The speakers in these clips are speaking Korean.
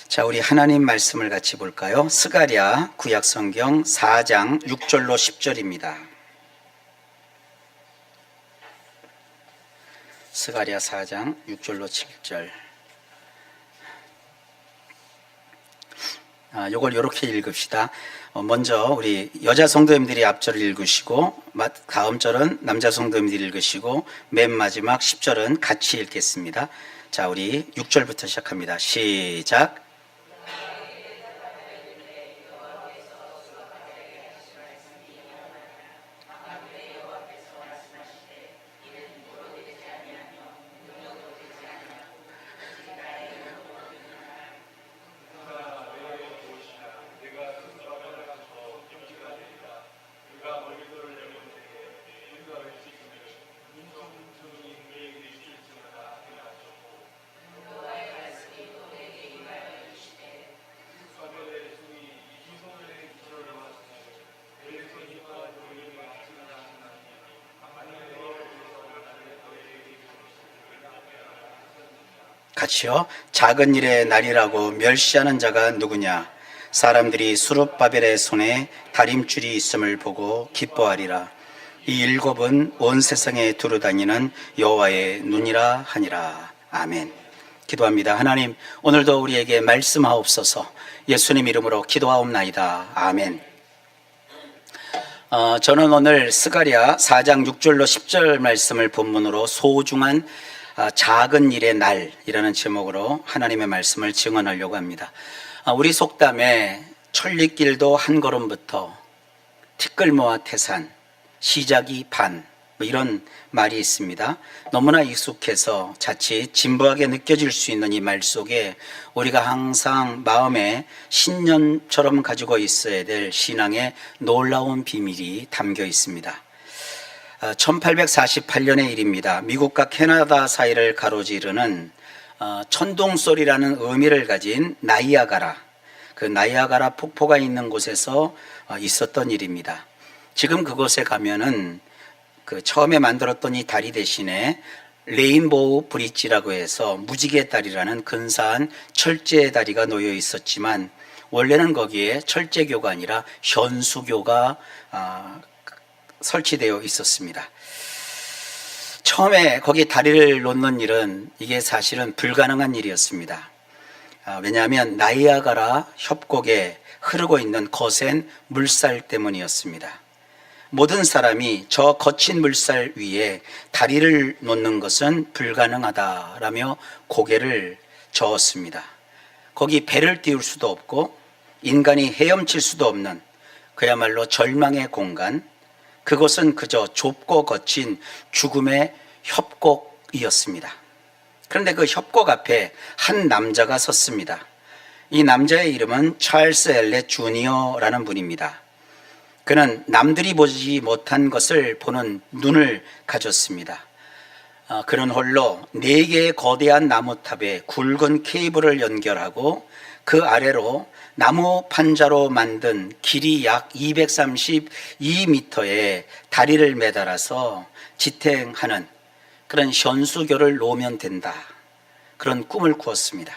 자, 우리 하나님 말씀을 같이 볼까요? 스가랴 구약성경 4장 6절로 10절입니다. 스가랴 4장 6절로 7절. 요걸 이렇게 읽읍시다. 먼저 우리 여자 성도님들이 앞절을 읽으시고 다음 절은 남자 성도님들이 읽으시고 맨 마지막 10절은 같이 읽겠습니다. 자, 우리 6절부터 시작합니다. 시작. 같이요. 작은 일의 날이라고 멸시하는 자가 누구냐? 사람들이 수룹바벨의 손에 다림줄이 있음을 보고 기뻐하리라. 이 일곱은 온 세상에 두루다니는 여호와의 눈이라 하니라. 아멘. 기도합니다. 하나님, 오늘도 우리에게 말씀하옵소서. 예수님 이름으로 기도하옵나이다. 아멘. 저는 오늘 스가랴 4장 6절로 10절 말씀을 본문으로 소중한 작은 일의 날이라는 제목으로 하나님의 말씀을 증언하려고 합니다. 우리 속담에 천리길도 한 걸음부터 티끌모아 태산, 시작이 반, 이런 말이 있습니다. 너무나 익숙해서 자칫 진부하게 느껴질 수 있는 이 말 속에 우리가 항상 마음에 신념처럼 가지고 있어야 될 신앙의 놀라운 비밀이 담겨 있습니다. 1848년의 일입니다. 미국과 캐나다 사이를 가로지르는 천둥소리라는 의미를 가진 나이아가라, 그 나이아가라 폭포가 있는 곳에서 있었던 일입니다. 지금 그곳에 가면은 그 처음에 만들었던 이 다리 대신에 레인보우 브릿지라고 해서 무지개 다리라는 근사한 철제 다리가 놓여 있었지만 원래는 거기에 철제교가 아니라 현수교가 설치되어 있었습니다. 처음에 거기 다리를 놓는 일은 이게 사실은 불가능한 일이었습니다. 왜냐하면 나이아가라 협곡에 흐르고 있는 거센 물살 때문이었습니다. 모든 사람이 저 거친 물살 위에 다리를 놓는 것은 불가능하다라며 고개를 저었습니다. 거기 배를 띄울 수도 없고 인간이 헤엄칠 수도 없는 그야말로 절망의 공간, 그것은 그저 좁고 거친 죽음의 협곡이었습니다. 그런데 그 협곡 앞에 한 남자가 섰습니다. 이 남자의 이름은 찰스 엘렛 주니어라는 분입니다. 그는 남들이 보지 못한 것을 보는 눈을 가졌습니다. 그는 홀로 4개의 거대한 나무탑에 굵은 케이블을 연결하고 그 아래로 나무 판자로 만든 길이 약 232m의 다리를 매달아서 지탱하는 그런 현수교를 놓으면 된다, 그런 꿈을 꾸었습니다.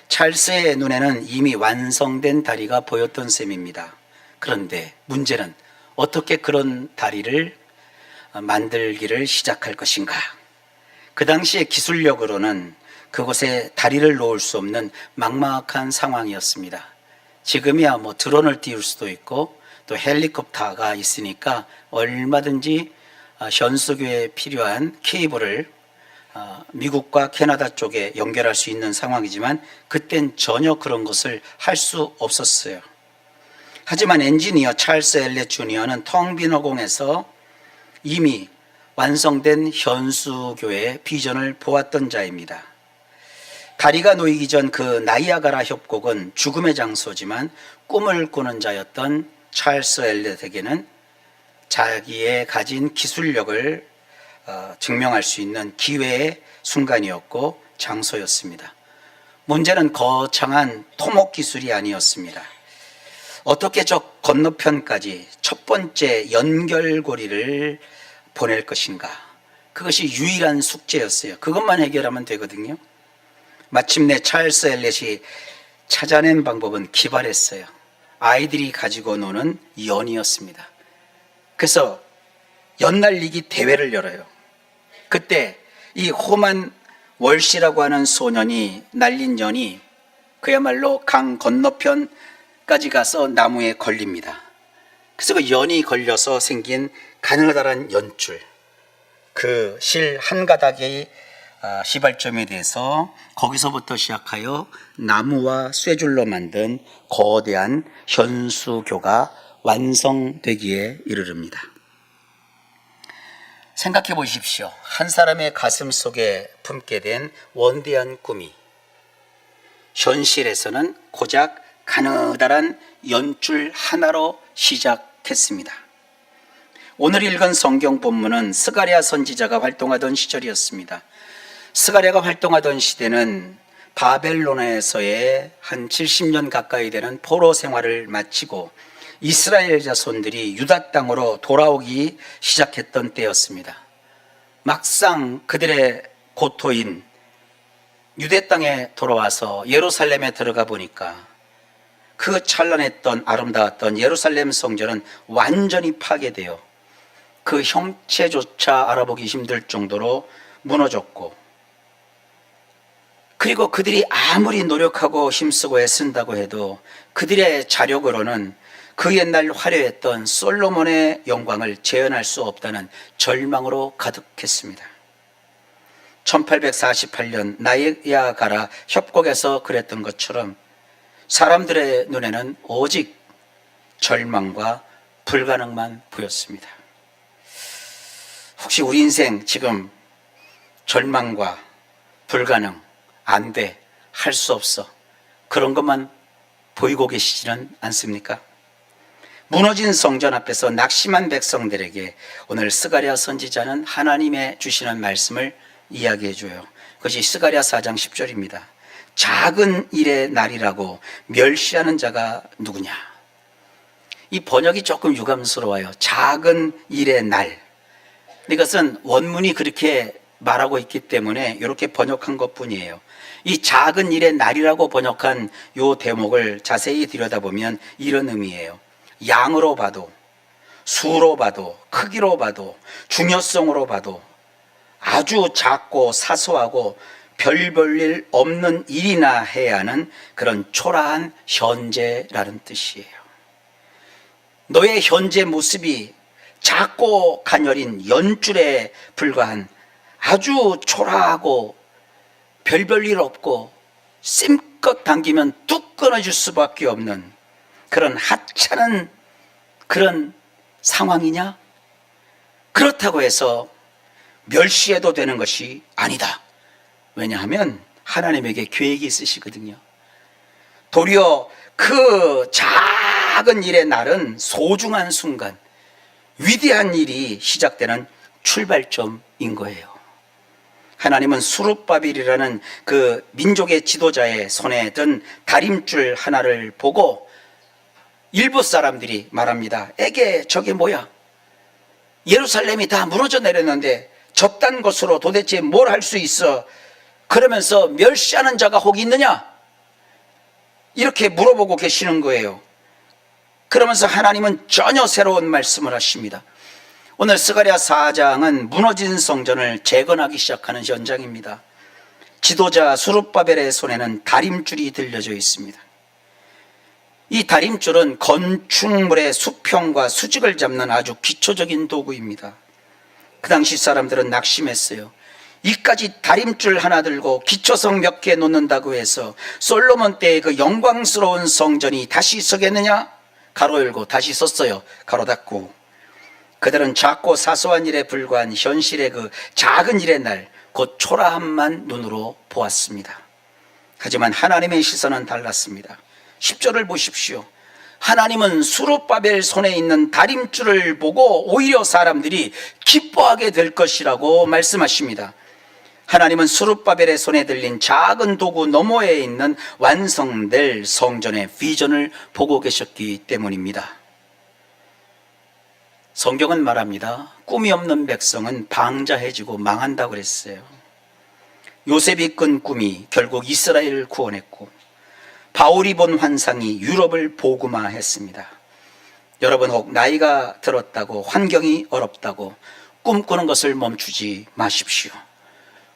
찰스의 눈에는 이미 완성된 다리가 보였던 셈입니다. 그런데 문제는 어떻게 그런 다리를 만들기를 시작할 것인가? 그 당시의 기술력으로는 그곳에 다리를 놓을 수 없는 막막한 상황이었습니다. 지금이야 뭐 드론을 띄울 수도 있고 또 헬리콥터가 있으니까 얼마든지 현수교에 필요한 케이블을 미국과 캐나다 쪽에 연결할 수 있는 상황이지만 그땐 전혀 그런 것을 할 수 없었어요. 하지만 엔지니어 찰스 엘렛 주니어는 텅 빈 허공에서 이미 완성된 현수교의 비전을 보았던 자입니다. 다리가 놓이기 전 그 나이아가라 협곡은 죽음의 장소지만 꿈을 꾸는 자였던 찰스 엘렛에게는 자기의 가진 기술력을 증명할 수 있는 기회의 순간이었고 장소였습니다. 문제는 거창한 토목 기술이 아니었습니다. 어떻게 저 건너편까지 첫 번째 연결고리를 보낼 것인가? 그것이 유일한 숙제였어요. 그것만 해결하면 되거든요. 마침내 찰스 엘렛이 찾아낸 방법은 기발했어요. 아이들이 가지고 노는 연이었습니다. 그래서 연 날리기 대회를 열어요. 그때 이 홈한 월시라고 하는 소년이 날린 연이 그야말로 강 건너편까지 가서 나무에 걸립니다. 그래서 그 연이 걸려서 생긴 가느다란 연줄, 그 실 한 가닥의 시발점에 대해서 거기서부터 시작하여 나무와 쇠줄로 만든 거대한 현수교가 완성되기에 이르릅니다. 생각해 보십시오. 한 사람의 가슴 속에 품게 된 원대한 꿈이 현실에서는 고작 가느다란 연줄 하나로 시작했습니다. 오늘 읽은 성경 본문은 스가랴 선지자가 활동하던 시절이었습니다. 스가랴가 활동하던 시대는 바벨론에서의 한 70년 가까이 되는 포로 생활을 마치고 이스라엘 자손들이 유다 땅으로 돌아오기 시작했던 때였습니다. 막상 그들의 고토인 유대 땅에 돌아와서 예루살렘에 들어가 보니까 그 찬란했던 아름다웠던 예루살렘 성전은 완전히 파괴되어 그 형체조차 알아보기 힘들 정도로 무너졌고, 그리고 그들이 아무리 노력하고 힘쓰고 애쓴다고 해도 그들의 자력으로는 그 옛날 화려했던 솔로몬의 영광을 재현할 수 없다는 절망으로 가득했습니다. 1848년 나이아가라 협곡에서 그랬던 것처럼 사람들의 눈에는 오직 절망과 불가능만 보였습니다. 혹시 우리 인생 지금 절망과 불가능, 안 돼, 할 수 없어, 그런 것만 보이고 계시지는 않습니까? 무너진 성전 앞에서 낙심한 백성들에게 오늘 스가랴 선지자는 하나님의 주시는 말씀을 이야기해 줘요. 그것이 스가랴 4장 10절입니다. 작은 일의 날이라고 멸시하는 자가 누구냐? 이 번역이 조금 유감스러워요. 작은 일의 날. 이것은 원문이 그렇게 말하고 있기 때문에 이렇게 번역한 것뿐이에요. 이 작은 일의 날이라고 번역한 이 대목을 자세히 들여다보면 이런 의미예요. 양으로 봐도, 수로 봐도, 크기로 봐도, 중요성으로 봐도 아주 작고 사소하고 별 볼일 없는 일이나 해야 하는 그런 초라한 현재라는 뜻이에요. 너의 현재 모습이 작고 가녀린 연줄에 불과한 아주 초라하고 별 볼일 없고 씀껏 당기면 뚝 끊어질 수밖에 없는 그런 하찮은 그런 상황이냐? 그렇다고 해서 멸시해도 되는 것이 아니다. 왜냐하면 하나님에게 계획이 있으시거든요. 도리어 그 작은 일의 날은 소중한 순간, 위대한 일이 시작되는 출발점인 거예요. 하나님은 수룹바벨이라는 그 민족의 지도자의 손에 든 다림줄 하나를 보고 일부 사람들이 말합니다. 에게 저게 뭐야? 예루살렘이 다 무너져 내렸는데 저딴 것으로 도대체 뭘 할 수 있어? 그러면서 멸시하는 자가 혹 있느냐? 이렇게 물어보고 계시는 거예요. 그러면서 하나님은 전혀 새로운 말씀을 하십니다. 오늘 스가랴 4장은 무너진 성전을 재건하기 시작하는 현장입니다. 지도자 수룹바벨의 손에는 다림줄이 들려져 있습니다. 이 다림줄은 건축물의 수평과 수직을 잡는 아주 기초적인 도구입니다. 그 당시 사람들은 낙심했어요. 이까지 다림줄 하나 들고 기초성 몇 개 놓는다고 해서 솔로몬 때의 그 영광스러운 성전이 다시 서겠느냐? 가로 열고 다시 섰어요. 가로 닫고. 그들은 작고 사소한 일에 불과한 현실의 그 작은 일의 날, 곧 초라함만 눈으로 보았습니다. 하지만 하나님의 시선은 달랐습니다. 10절을 보십시오. 하나님은 수룹바벨 손에 있는 다림줄을 보고 오히려 사람들이 기뻐하게 될 것이라고 말씀하십니다. 하나님은 수룹바벨의 손에 들린 작은 도구 너머에 있는 완성될 성전의 비전을 보고 계셨기 때문입니다. 성경은 말합니다. 꿈이 없는 백성은 방자해지고 망한다고 그랬어요. 요셉이 꾼 꿈이 결국 이스라엘을 구원했고, 바울이 본 환상이 유럽을 복음화했습니다. 여러분, 혹 나이가 들었다고 환경이 어렵다고 꿈꾸는 것을 멈추지 마십시오.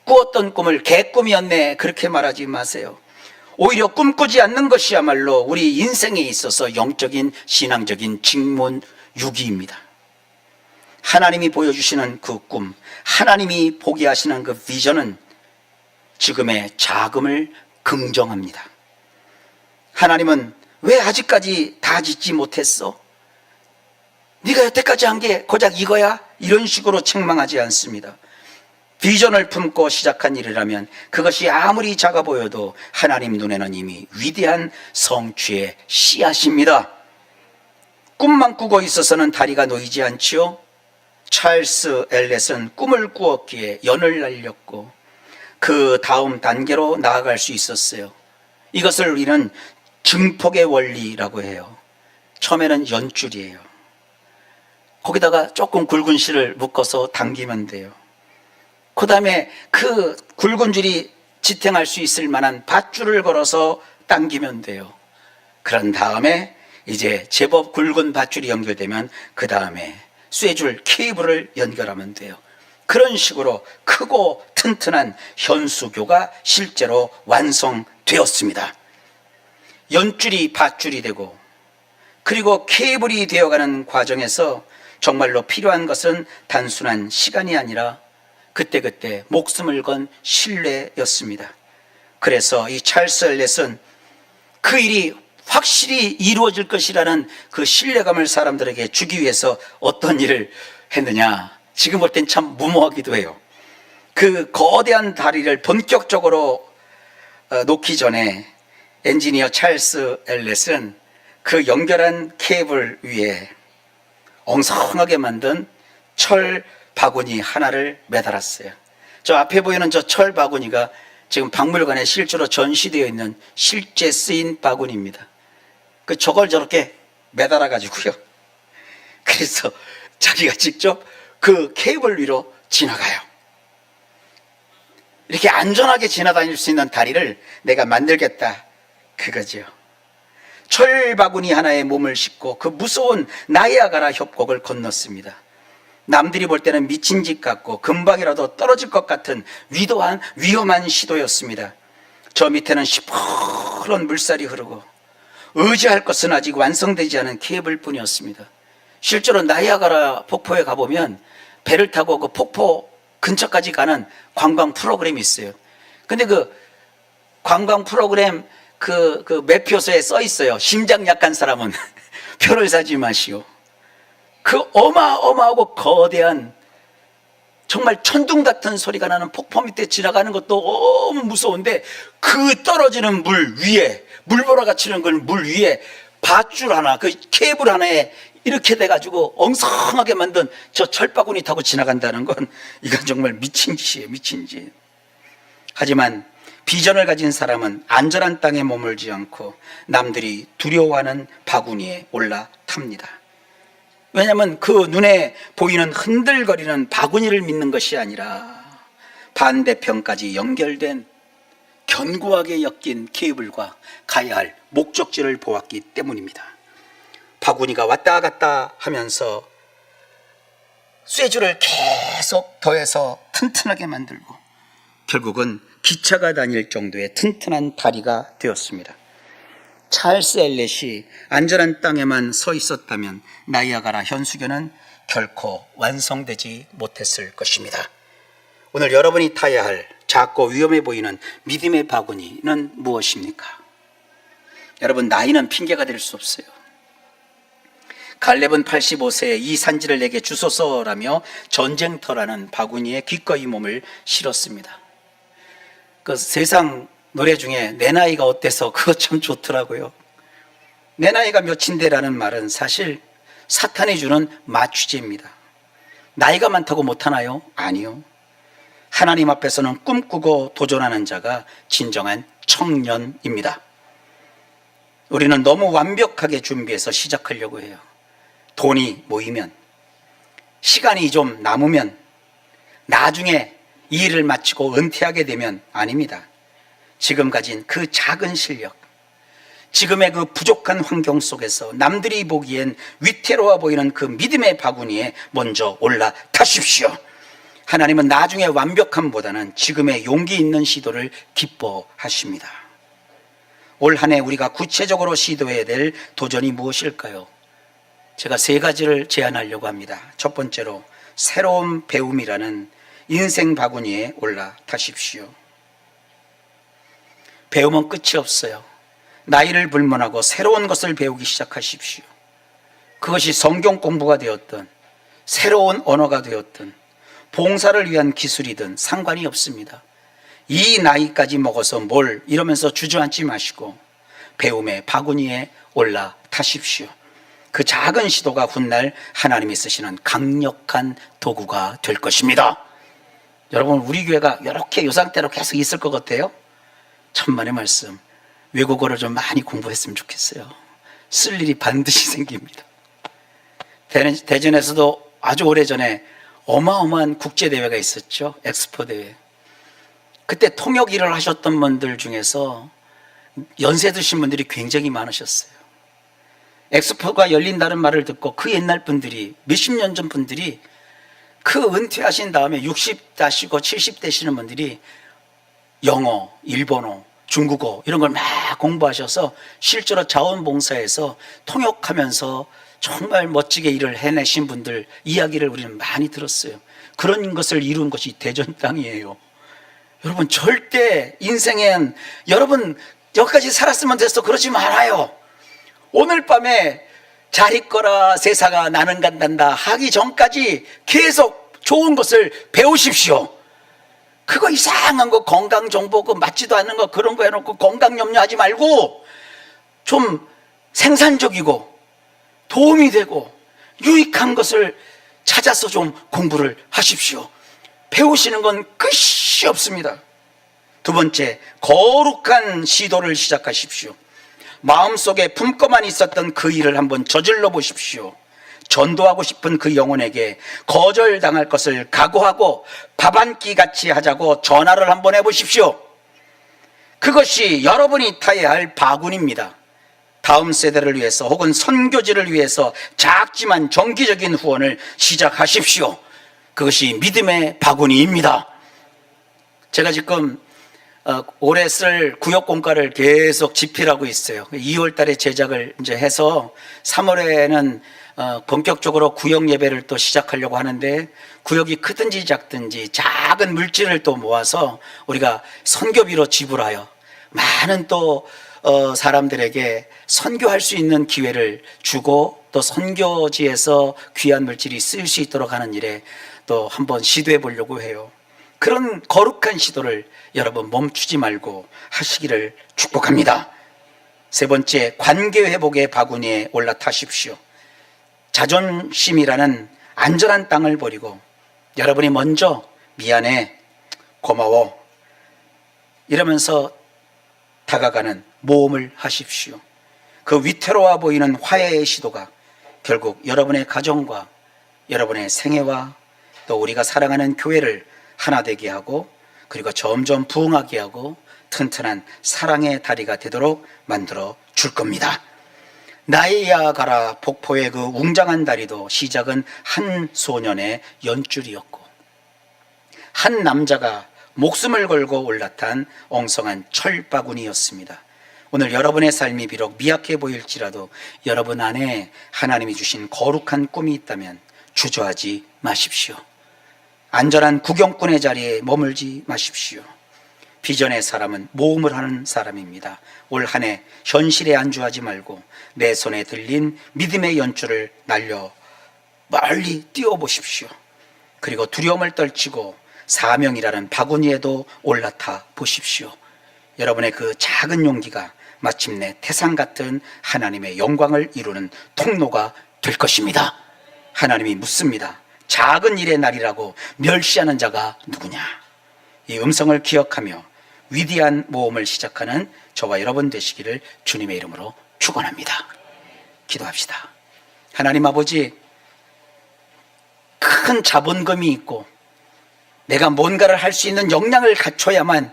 꾸었던 꿈을 개꿈이었네 그렇게 말하지 마세요. 오히려 꿈꾸지 않는 것이야말로 우리 인생에 있어서 영적인 신앙적인 직문유기입니다. 하나님이 보여주시는 그 꿈, 하나님이 보게 하시는 그 비전은 지금의 자금을 긍정합니다. 하나님은 왜 아직까지 다 짓지 못했어? 네가 여태까지 한 게 고작 이거야? 이런 식으로 책망하지 않습니다. 비전을 품고 시작한 일이라면 그것이 아무리 작아 보여도 하나님 눈에는 이미 위대한 성취의 씨앗입니다. 꿈만 꾸고 있어서는 다리가 놓이지 않지요. 찰스 엘렛은 꿈을 꾸었기에 연을 날렸고 그 다음 단계로 나아갈 수 있었어요. 이것을 우리는 증폭의 원리라고 해요. 처음에는 연줄이에요. 거기다가 조금 굵은 실을 묶어서 당기면 돼요. 그 다음에 그 굵은 줄이 지탱할 수 있을 만한 밧줄을 걸어서 당기면 돼요. 그런 다음에 이제 제법 굵은 밧줄이 연결되면 그 다음에 쇠줄 케이블을 연결하면 돼요. 그런 식으로 크고 튼튼한 현수교가 실제로 완성되었습니다. 연줄이 밧줄이 되고 그리고 케이블이 되어가는 과정에서 정말로 필요한 것은 단순한 시간이 아니라 그때그때 목숨을 건 신뢰였습니다. 그래서 이 찰스 엘렛은 그 일이 확실히 이루어질 것이라는 그 신뢰감을 사람들에게 주기 위해서 어떤 일을 했느냐, 지금 볼 땐 참 무모하기도 해요. 그 거대한 다리를 본격적으로 놓기 전에 엔지니어 찰스 엘렛은 그 연결한 케이블 위에 엉성하게 만든 철 바구니 하나를 매달았어요. 저 앞에 보이는 저 철 바구니가 지금 박물관에 실제로 전시되어 있는 실제 쓰인 바구니입니다. 저걸 저렇게 매달아 가지고요. 그래서 자기가 직접 그 케이블 위로 지나가요. 이렇게 안전하게 지나다닐 수 있는 다리를 내가 만들겠다, 그거죠. 철 바구니 하나에 몸을 싣고 그 무서운 나이아가라 협곡을 건넜습니다. 남들이 볼 때는 미친 짓 같고 금방이라도 떨어질 것 같은 위험한 시도였습니다. 저 밑에는 시퍼런 물살이 흐르고 의지할 것은 아직 완성되지 않은 케이블 뿐이었습니다. 실제로 나이아가라 폭포에 가보면 배를 타고 그 폭포 근처까지 가는 관광 프로그램이 있어요. 근데 그 관광 프로그램 그 매표소에 써 있어요. 심장 약한 사람은 표를 사지 마시오. 그 어마어마하고 거대한 정말 천둥 같은 소리가 나는 폭포 밑에 지나가는 것도 너무 무서운데 그 떨어지는 물 위에, 물보라가 치는 그 물 위에 밧줄 하나, 그 케이블 하나에 이렇게 돼가지고 엉성하게 만든 저 철바구니 타고 지나간다는 건 이건 정말 미친 짓이에요. 미친 짓. 하지만 비전을 가진 사람은 안전한 땅에 머물지 않고 남들이 두려워하는 바구니에 올라탑니다. 왜냐하면 그 눈에 보이는 흔들거리는 바구니를 믿는 것이 아니라 반대편까지 연결된 견고하게 엮인 케이블과 가야 할 목적지를 보았기 때문입니다. 바구니가 왔다 갔다 하면서 쇠줄을 계속 더해서 튼튼하게 만들고 결국은 기차가 다닐 정도의 튼튼한 다리가 되었습니다. 찰스 엘렛이 안전한 땅에만 서 있었다면 나이아가라 현수교는 결코 완성되지 못했을 것입니다. 오늘 여러분이 타야 할 작고 위험해 보이는 믿음의 바구니는 무엇입니까? 여러분, 나이는 핑계가 될 수 없어요. 갈렙은 85세에 이 산지를 내게 주소서라며 전쟁터라는 바구니에 기꺼이 몸을 실었습니다. 그 세상 노래 중에 내 나이가 어때서 그거 참 좋더라고요. 내 나이가 몇인데라는 말은 사실 사탄이 주는 마취제입니다. 나이가 많다고 못하나요? 아니요. 하나님 앞에서는 꿈꾸고 도전하는 자가 진정한 청년입니다. 우리는 너무 완벽하게 준비해서 시작하려고 해요. 돈이 모이면, 시간이 좀 남으면, 나중에 이 일을 마치고 은퇴하게 되면 아닙니다. 지금 가진 그 작은 실력, 지금의 그 부족한 환경 속에서 남들이 보기엔 위태로워 보이는 그 믿음의 바구니에 먼저 올라타십시오. 하나님은 나중에 완벽함보다는 지금의 용기 있는 시도를 기뻐하십니다. 올 한 해 우리가 구체적으로 시도해야 될 도전이 무엇일까요? 제가 세 가지를 제안하려고 합니다. 첫 번째로 새로운 배움이라는 인생 바구니에 올라타십시오. 배움은 끝이 없어요. 나이를 불문하고 새로운 것을 배우기 시작하십시오. 그것이 성경 공부가 되었든 새로운 언어가 되었든 봉사를 위한 기술이든 상관이 없습니다. 이 나이까지 먹어서 뭘 이러면서 주저앉지 마시고 배움의 바구니에 올라타십시오. 그 작은 시도가 훗날 하나님이 쓰시는 강력한 도구가 될 것입니다. 여러분, 우리 교회가 이렇게 이 상태로 계속 있을 것 같아요? 천만의 말씀, 외국어를 좀 많이 공부했으면 좋겠어요. 쓸 일이 반드시 생깁니다. 대전에서도 아주 오래전에 어마어마한 국제대회가 있었죠. 엑스포 대회. 그때 통역 일을 하셨던 분들 중에서 연세 드신 분들이 굉장히 많으셨어요. 엑스포가 열린다는 말을 듣고 그 옛날 분들이, 몇십 년 전 분들이 그 은퇴하신 다음에 60 되시고 70 되시는 분들이 영어, 일본어, 중국어 이런 걸 막 공부하셔서 실제로 자원봉사에서 통역하면서 정말 멋지게 일을 해내신 분들 이야기를 우리는 많이 들었어요. 그런 것을 이룬 것이 대전 땅이에요. 여러분, 절대 인생엔 여러분 여기까지 살았으면 됐어 그러지 말아요. 오늘 밤에 잘 있거라 세상아 나는 간단다 하기 전까지 계속 좋은 것을 배우십시오. 그거 이상한 거 건강 정보 그 맞지도 않는 거 그런 거 해놓고 건강 염려하지 말고 좀 생산적이고 도움이 되고 유익한 것을 찾아서 좀 공부를 하십시오. 배우시는 건 끝이 없습니다. 두 번째, 거룩한 시도를 시작하십시오. 마음속에 품고만 있었던 그 일을 한번 저질러 보십시오. 전도하고 싶은 그 영혼에게 거절당할 것을 각오하고 밥 한 끼 같이 하자고 전화를 한번 해보십시오. 그것이 여러분이 타야 할 바구니입니다. 다음 세대를 위해서 혹은 선교지를 위해서 작지만 정기적인 후원을 시작하십시오. 그것이 믿음의 바구니입니다. 제가 지금 올해 쓸 구역공과를 계속 집필하고 있어요. 2월 달에 제작을 이제 해서 3월에는 본격적으로 구역 예배를 또 시작하려고 하는데, 구역이 크든지 작든지 작은 물질을 또 모아서 우리가 선교비로 지불하여 많은 또 사람들에게 선교할 수 있는 기회를 주고 또 선교지에서 귀한 물질이 쓰일 수 있도록 하는 일에 또 한번 시도해 보려고 해요. 그런 거룩한 시도를 여러분 멈추지 말고 하시기를 축복합니다. 세 번째, 관계 회복의 바구니에 올라타십시오. 자존심이라는 안전한 땅을 버리고 여러분이 먼저 미안해, 고마워 이러면서 다가가는 모험을 하십시오. 그 위태로워 보이는 화해의 시도가 결국 여러분의 가정과 여러분의 생애와 또 우리가 사랑하는 교회를 하나 되게 하고 그리고 점점 부흥하게 하고 튼튼한 사랑의 다리가 되도록 만들어 줄 겁니다. 나이아가라 폭포의 그 웅장한 다리도 시작은 한 소년의 연줄이었고 한 남자가 목숨을 걸고 올라탄 엉성한 철바구니였습니다. 오늘 여러분의 삶이 비록 미약해 보일지라도 여러분 안에 하나님이 주신 거룩한 꿈이 있다면 주저하지 마십시오. 안전한 구경꾼의 자리에 머물지 마십시오. 비전의 사람은 모험을 하는 사람입니다. 올 한 해 현실에 안주하지 말고 내 손에 들린 믿음의 연줄을 날려 멀리 띄워보십시오. 그리고 두려움을 떨치고 사명이라는 바구니에도 올라타 보십시오. 여러분의 그 작은 용기가 마침내 태산 같은 하나님의 영광을 이루는 통로가 될 것입니다. 하나님이 묻습니다. 작은 일의 날이라고 멸시하는 자가 누구냐? 이 음성을 기억하며 위대한 모험을 시작하는 저와 여러분 되시기를 주님의 이름으로 축원합니다. 기도합시다. 하나님 아버지, 큰 자본금이 있고 내가 뭔가를 할 수 있는 역량을 갖춰야만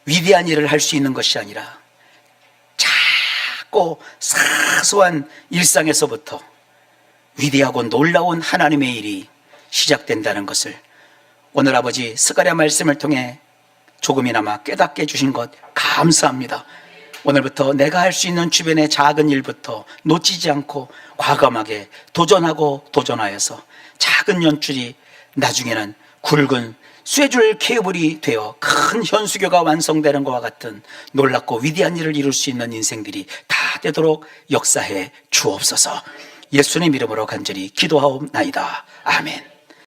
위대한 일을 할 수 있는 것이 아니라 작고 사소한 일상에서부터 위대하고 놀라운 하나님의 일이 시작된다는 것을 오늘 아버지 스가랴 말씀을 통해 조금이나마 깨닫게 해주신 것 감사합니다. 오늘부터 내가 할 수 있는 주변의 작은 일부터 놓치지 않고 과감하게 도전하고 도전하여서 작은 연출이 나중에는 굵은 쇠줄 케이블이 되어 큰 현수교가 완성되는 것과 같은 놀랍고 위대한 일을 이룰 수 있는 인생들이 다 되도록 역사해 주옵소서. 예수님 이름으로 간절히 기도하옵나이다. 아멘.